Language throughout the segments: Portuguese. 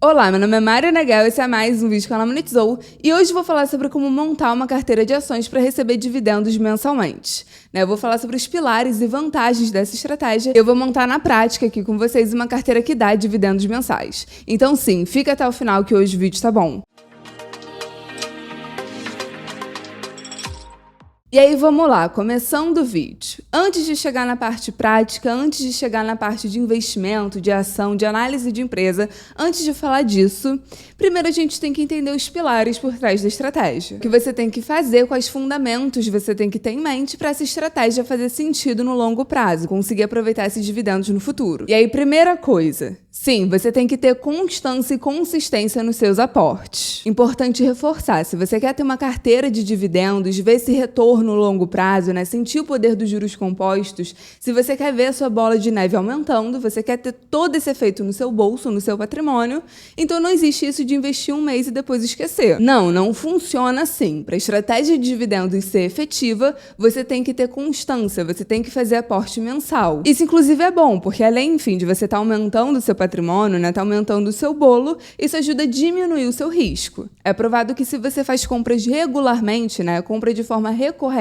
Olá, meu nome é Mari Negal e esse é mais um vídeo que ela monetizou e hoje eu vou falar sobre como montar uma carteira de ações para receber dividendos mensalmente. Eu vou falar sobre os pilares e vantagens dessa estratégia. Eu vou montar na prática aqui com vocês uma carteira que dá dividendos mensais. Então sim, fica até o final que hoje o vídeo tá bom. E aí vamos lá, começando o vídeo. Antes de chegar na parte prática, antes de chegar na parte de investimento, de ação, de análise de empresa, antes de falar disso, primeiro a gente tem que entender os pilares por trás da estratégia. O que você tem que fazer, quais fundamentos você tem que ter em mente para essa estratégia fazer sentido no longo prazo, conseguir aproveitar esses dividendos no futuro. E aí, primeira coisa, sim, você tem que ter constância e consistência nos seus aportes. Importante reforçar, se você quer ter uma carteira de dividendos, ver esse retorno no longo prazo, sentir o poder dos juros compostos, se você quer ver a sua bola de neve aumentando, você quer ter todo esse efeito no seu bolso, no seu patrimônio, então não existe isso de investir um mês e depois esquecer. Não funciona assim. Para a estratégia de dividendos ser efetiva, você tem que ter constância, você tem que fazer aporte mensal. Isso, inclusive, é bom, porque além, enfim, de você estar aumentando o seu patrimônio, tá aumentando o seu bolo, isso ajuda a diminuir o seu risco. É provado que se você faz compras regularmente, compra de forma recorrente,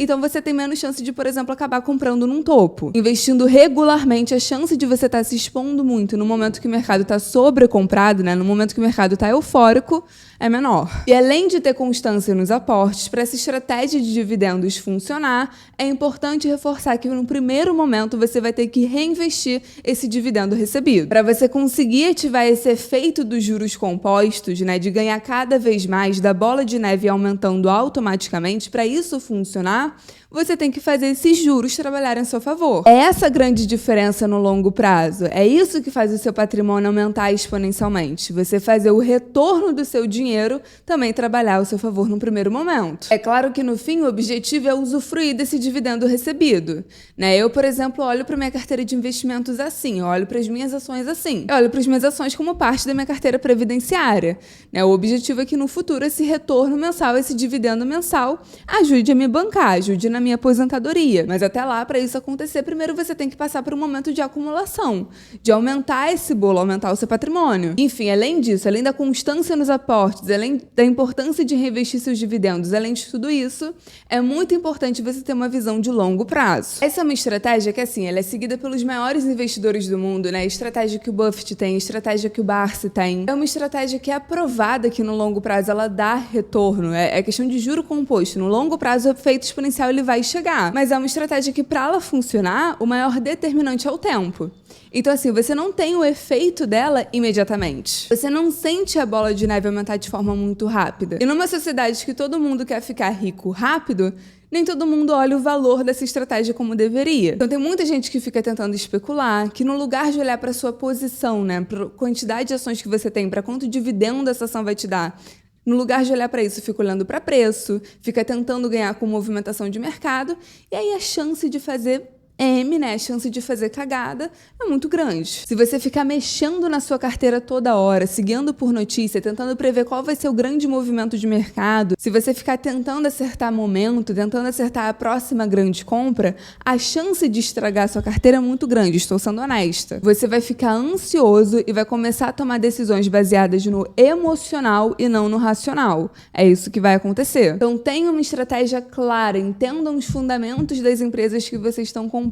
então você tem menos chance de, por exemplo, acabar comprando num topo. Investindo regularmente, a chance de você estar se expondo muito no momento que o mercado está sobrecomprado, no momento que o mercado está eufórico, é menor. E além de ter constância nos aportes, para essa estratégia de dividendos funcionar, é importante reforçar que no primeiro momento você vai ter que reinvestir esse dividendo recebido. Para você conseguir ativar esse efeito dos juros compostos, de ganhar cada vez mais, da bola de neve aumentando automaticamente, para isso funcionar, você tem que fazer esses juros trabalharem a seu favor. É essa a grande diferença no longo prazo. É isso que faz o seu patrimônio aumentar exponencialmente. Você fazer o retorno do seu dinheiro também trabalhar ao seu favor no primeiro momento. É claro que no fim o objetivo é usufruir desse dividendo recebido. Eu, por exemplo, olho para minha carteira de investimentos assim, eu olho para as minhas ações assim. Eu olho para as minhas ações como parte da minha carteira previdenciária. O objetivo é que no futuro esse retorno mensal, esse dividendo mensal, ajude a me bancar, ajude na minha aposentadoria. Mas até lá, para isso acontecer, primeiro você tem que passar por um momento de acumulação, de aumentar esse bolo, aumentar o seu patrimônio. Enfim, além disso, além da constância nos aportes, além da importância de reinvestir seus dividendos, além de tudo isso, é muito importante você ter uma visão de longo prazo. Essa é uma estratégia que, ela é seguida pelos maiores investidores do mundo, A estratégia que o Buffett tem, a estratégia que o Barsi tem. É uma estratégia que é aprovada que no longo prazo ela dá retorno. É questão de juro composto. No longo prazo, o efeito exponencial ele vai chegar. Mas é uma estratégia que, para ela funcionar, o maior determinante é o tempo. Então, você não tem o efeito dela imediatamente. Você não sente a bola de neve aumentar de forma muito rápida. E numa sociedade que todo mundo quer ficar rico rápido, nem todo mundo olha o valor dessa estratégia como deveria. Então tem muita gente que fica tentando especular, que no lugar de olhar para a sua posição, para a quantidade de ações que você tem, para quanto dividendo essa ação vai te dar, no lugar de olhar para isso, fica olhando para preço, fica tentando ganhar com movimentação de mercado, e aí a chance de fazer a chance de fazer cagada é muito grande. Se você ficar mexendo na sua carteira toda hora, seguindo por notícia, tentando prever qual vai ser o grande movimento de mercado, se você ficar tentando acertar momento, tentando acertar a próxima grande compra, a chance de estragar a sua carteira é muito grande, estou sendo honesta. Você vai ficar ansioso e vai começar a tomar decisões baseadas no emocional e não no racional. É isso que vai acontecer. Então tenha uma estratégia clara, entendam os fundamentos das empresas que vocês estão comprando,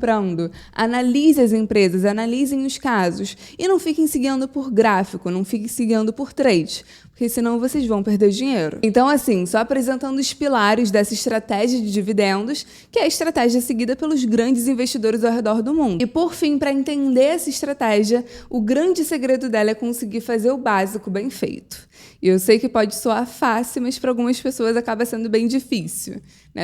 analise as empresas, analisem os casos e não fiquem seguindo por gráfico, não fiquem seguindo por trade, porque senão vocês vão perder dinheiro. Então, só apresentando os pilares dessa estratégia de dividendos, que é a estratégia seguida pelos grandes investidores ao redor do mundo. E, por fim, para entender essa estratégia, o grande segredo dela é conseguir fazer o básico bem feito. E eu sei que pode soar fácil, mas para algumas pessoas acaba sendo bem difícil.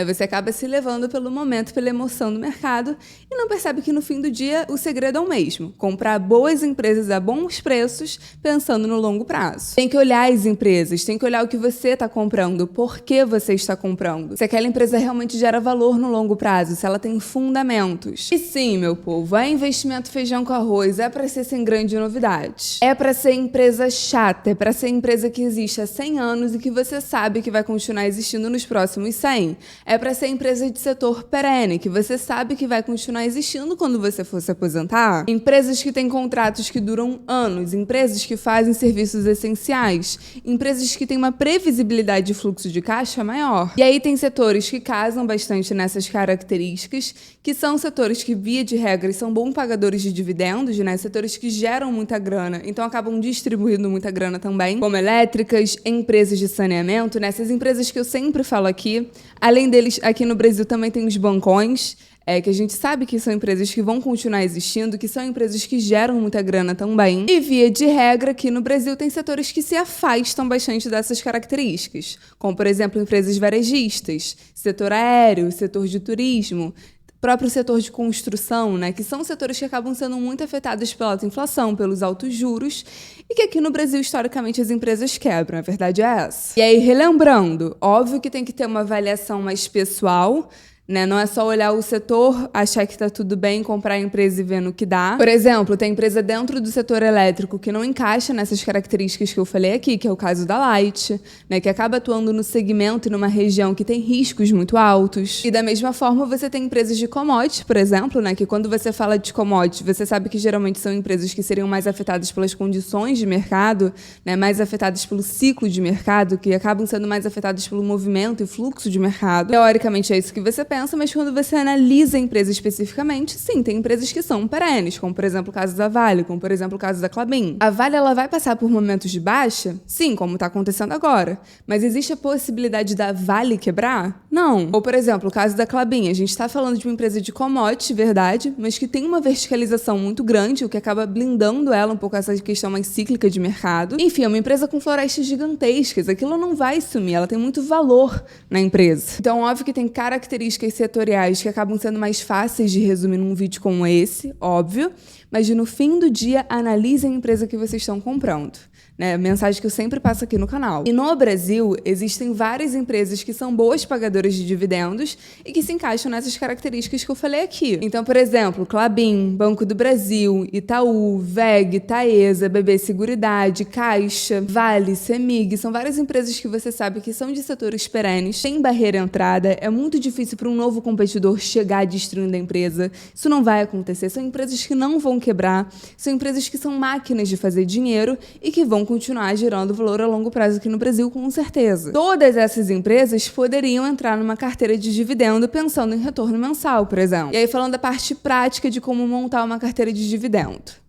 Você acaba se levando pelo momento, pela emoção do mercado e não percebe que no fim do dia o segredo é o mesmo. Comprar boas empresas a bons preços pensando no longo prazo. Tem que olhar as as empresas, tem que olhar o que você está comprando, por que você está comprando, se aquela empresa realmente gera valor no longo prazo, se ela tem fundamentos. E sim, meu povo, é investimento feijão com arroz, é para ser sem grande novidade. É para ser empresa chata, é para ser empresa que existe há 100 anos e que você sabe que vai continuar existindo nos próximos 100. É para ser empresa de setor perene, que você sabe que vai continuar existindo quando você for se aposentar. Empresas que têm contratos que duram anos, empresas que fazem serviços essenciais, empresas que têm uma previsibilidade de fluxo de caixa maior. E aí tem setores que casam bastante nessas características, que são setores que, via de regra, são bons pagadores de dividendos, né? Setores que geram muita grana, então acabam distribuindo muita grana também, como elétricas, empresas de saneamento, né? Essas empresas que eu sempre falo aqui. Além deles, aqui no Brasil também tem os bancões, que a gente sabe que são empresas que vão continuar existindo, que são empresas que geram muita grana também. E, via de regra, aqui no Brasil tem setores que se afastam bastante dessas características, como, por exemplo, empresas varejistas, setor aéreo, setor de turismo, próprio setor de construção, né, que são setores que acabam sendo muito afetados pela alta inflação, pelos altos juros, e que aqui no Brasil, historicamente, as empresas quebram, a verdade é essa. E aí, relembrando, óbvio que tem que ter uma avaliação mais pessoal, né? Não é só olhar o setor, achar que está tudo bem, comprar a empresa e ver no que dá. Por exemplo, tem empresa dentro do setor elétrico que não encaixa nessas características que eu falei aqui, que é o caso da Light, né? Que acaba atuando no segmento e numa região que tem riscos muito altos. E da mesma forma, você tem empresas de commodity, por exemplo, né? Que quando você fala de commodity, você sabe que geralmente são empresas que seriam mais afetadas pelas condições de mercado, né? Mais afetadas pelo ciclo de mercado, que acabam sendo mais afetadas pelo movimento e fluxo de mercado. Teoricamente é isso que você pensa, mas quando você analisa a empresa especificamente, sim, tem empresas que são perenes, como por exemplo o caso da Vale, como por exemplo o caso da Klabin. A Vale, ela vai passar por momentos de baixa? Sim, como está acontecendo agora. Mas existe a possibilidade da Vale quebrar? Não. Ou por exemplo, o caso da Klabin, a gente está falando de uma empresa de commodity, verdade, mas que tem uma verticalização muito grande, o que acaba blindando ela um pouco essa questão mais cíclica de mercado. Enfim, é uma empresa com florestas gigantescas, aquilo não vai sumir, ela tem muito valor na empresa. Então, óbvio que tem características setoriais que acabam sendo mais fáceis de resumir num vídeo como esse, óbvio, mas no fim do dia, analisem a empresa que vocês estão comprando. Né? Mensagem que eu sempre passo aqui no canal. E no Brasil, existem várias empresas que são boas pagadoras de dividendos e que se encaixam nessas características que eu falei aqui. Então, por exemplo, Klabin, Banco do Brasil, Itaú, WEG, Taesa, BB Seguridade, Caixa, Vale, Semig, são várias empresas que você sabe que são de setores perenes, tem barreira de entrada, é muito difícil para um novo competidor chegar destruindo a empresa. Isso não vai acontecer. São empresas que não vão quebrar, são empresas que são máquinas de fazer dinheiro e que vão continuar gerando valor a longo prazo aqui no Brasil, com certeza. Todas essas empresas poderiam entrar numa carteira de dividendo pensando em retorno mensal, por exemplo. E aí, falando da parte prática de como montar uma carteira de dividendo.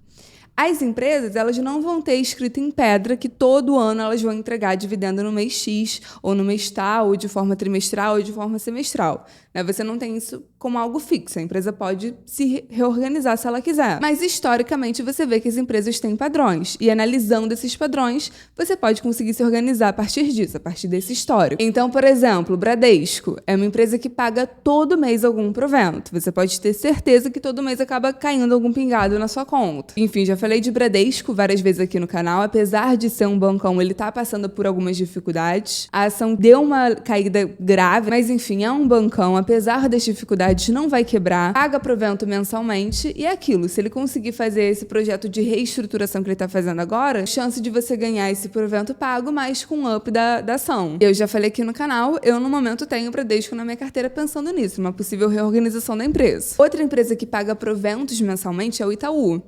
As empresas, elas não vão ter escrito em pedra que todo ano elas vão entregar dividendo no mês X, ou no mês tal, ou de forma trimestral, ou de forma semestral. Né? Você não tem isso como algo fixo. A empresa pode se reorganizar se ela quiser. Mas, historicamente, você vê que as empresas têm padrões. E, analisando esses padrões, você pode conseguir se organizar a partir disso, a partir desse histórico. Então, por exemplo, o Bradesco é uma empresa que paga todo mês algum provento. Você pode ter certeza que todo mês acaba caindo algum pingado na sua conta. Enfim, já falei de Bradesco várias vezes aqui no canal. Apesar de ser um bancão, ele tá passando por algumas dificuldades. A ação deu uma caída grave, mas enfim, é um bancão. Apesar das dificuldades, não vai quebrar. Paga provento mensalmente e é aquilo. Se ele conseguir fazer esse projeto de reestruturação que ele tá fazendo agora, chance de você ganhar esse provento pago, mas com o up da ação. Eu já falei aqui no canal, eu no momento tenho o Bradesco na minha carteira pensando nisso, uma possível reorganização da empresa. Outra empresa que paga proventos mensalmente é o Itaú.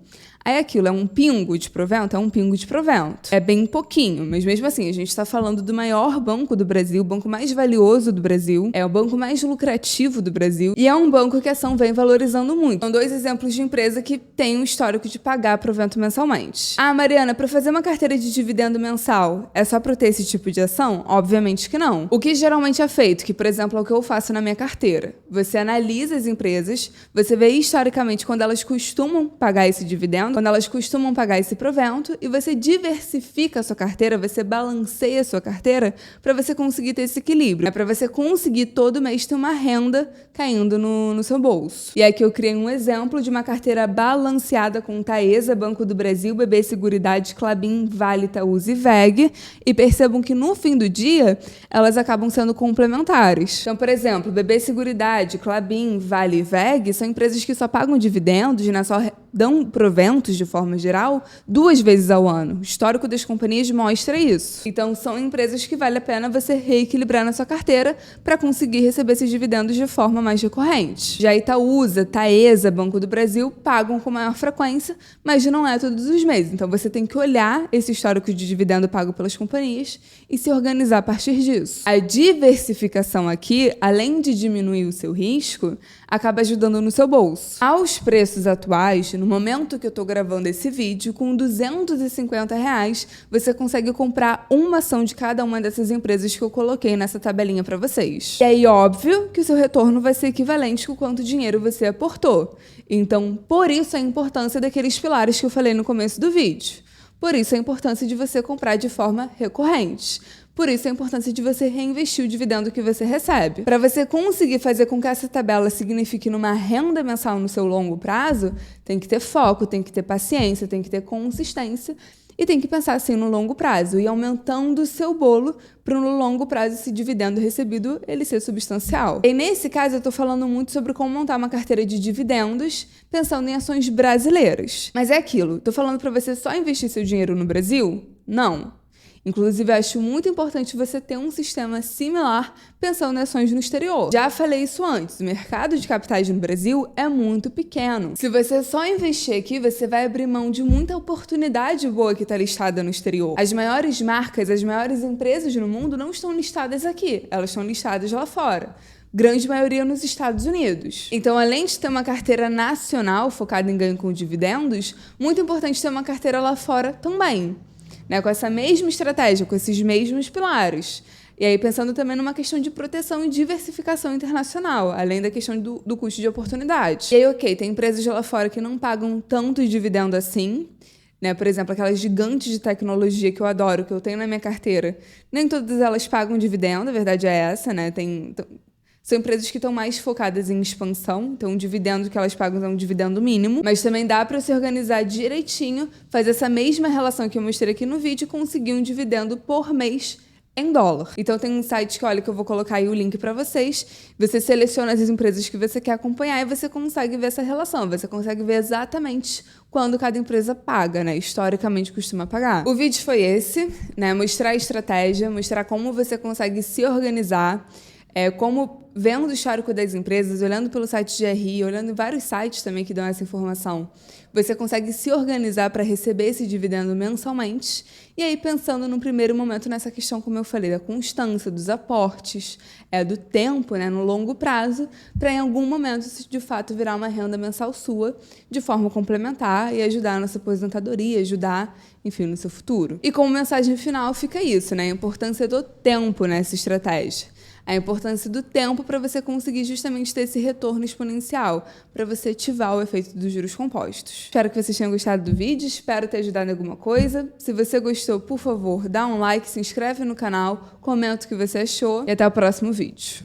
Aí aquilo é um pingo de provento? É um pingo de provento. É bem pouquinho, mas mesmo assim, a gente está falando do maior banco do Brasil, o banco mais valioso do Brasil, é o banco mais lucrativo do Brasil e é um banco que a ação vem valorizando muito. São dois exemplos de empresa que tem um histórico de pagar provento mensalmente. Ah, Mariana, para fazer uma carteira de dividendo mensal, é só para ter esse tipo de ação? Obviamente que não. O que geralmente é feito, que por exemplo é o que eu faço na minha carteira, você analisa as empresas, você vê historicamente quando elas costumam pagar esse dividendo, quando elas costumam pagar esse provento, e você diversifica a sua carteira, você balanceia a sua carteira para você conseguir ter esse equilíbrio, para você conseguir todo mês ter uma renda caindo no seu bolso. E aqui eu criei um exemplo de uma carteira balanceada com Taesa, Banco do Brasil, BB Seguridade, Klabin, Vale, Itaúsa e VEG, e percebam que no fim do dia elas acabam sendo complementares. Então, por exemplo, BB Seguridade, Klabin, Vale e VEG são empresas que só pagam dividendos, né, só dão proventos de forma geral 2 vezes ao ano. O histórico das companhias mostra isso. Então, são empresas que vale a pena você reequilibrar na sua carteira para conseguir receber esses dividendos de forma mais recorrente. Já Itaúsa, Taesa, Banco do Brasil pagam com maior frequência, mas não é todos os meses. Então, você tem que olhar esse histórico de dividendo pago pelas companhias e se organizar a partir disso. A diversificação aqui, além de diminuir o seu risco, acaba ajudando no seu bolso. Aos preços atuais, no momento que eu estou gravando esse vídeo, com R$250, você consegue comprar uma ação de cada uma dessas empresas que eu coloquei nessa tabelinha para vocês. E aí, óbvio que o seu retorno vai ser equivalente com quanto dinheiro você aportou. Então, por isso a importância daqueles pilares que eu falei no começo do vídeo. Por isso a importância de você comprar de forma recorrente. Por isso a importância de você reinvestir o dividendo que você recebe. Para você conseguir fazer com que essa tabela signifique numa renda mensal no seu longo prazo, tem que ter foco, tem que ter paciência, tem que ter consistência e tem que pensar assim no longo prazo e aumentando o seu bolo para no longo prazo esse dividendo recebido ele ser substancial. E nesse caso eu estou falando muito sobre como montar uma carteira de dividendos pensando em ações brasileiras. Mas é aquilo, estou falando para você só investir seu dinheiro no Brasil? Não. Inclusive, acho muito importante você ter um sistema similar pensando em ações no exterior. Já falei isso antes, o mercado de capitais no Brasil é muito pequeno. Se você só investir aqui, você vai abrir mão de muita oportunidade boa que está listada no exterior. As maiores marcas, as maiores empresas no mundo não estão listadas aqui, elas estão listadas lá fora. Grande maioria nos Estados Unidos. Então, além de ter uma carteira nacional focada em ganho com dividendos, muito importante ter uma carteira lá fora também. Né, com essa mesma estratégia, com esses mesmos pilares. E aí pensando também numa questão de proteção e diversificação internacional, além da questão do custo de oportunidade. E aí, ok, tem empresas lá fora que não pagam tanto dividendo assim, né? Por exemplo, aquelas gigantes de tecnologia que eu adoro, que eu tenho na minha carteira. Nem todas elas pagam dividendo, a verdade é essa, né? São empresas que estão mais focadas em expansão, então o dividendo que elas pagam é um dividendo mínimo, mas também dá para se organizar direitinho, fazer essa mesma relação que eu mostrei aqui no vídeo e conseguir um dividendo por mês em dólar. Então tem um site que, olha, que eu vou colocar aí o link para vocês, você seleciona as empresas que você quer acompanhar e você consegue ver essa relação, você consegue ver exatamente quando cada empresa paga, né? Historicamente costuma pagar. O vídeo foi esse, né? Mostrar a estratégia, mostrar como você consegue se organizar, como vendo o histórico das empresas, olhando pelo site de GRI, olhando em vários sites também que dão essa informação, você consegue se organizar para receber esse dividendo mensalmente e aí pensando no primeiro momento nessa questão, como eu falei, da constância, dos aportes, do tempo, né, no longo prazo, para em algum momento isso de fato virar uma renda mensal sua de forma complementar e ajudar na sua aposentadoria, ajudar, enfim, no seu futuro. E como mensagem final fica isso, né, a importância do tempo nessa estratégia. A importância do tempo para você conseguir justamente ter esse retorno exponencial, para você ativar o efeito dos juros compostos. Espero que vocês tenham gostado do vídeo, espero ter ajudado em alguma coisa. Se você gostou, por favor, dá um like, se inscreve no canal, comenta o que você achou e até o próximo vídeo.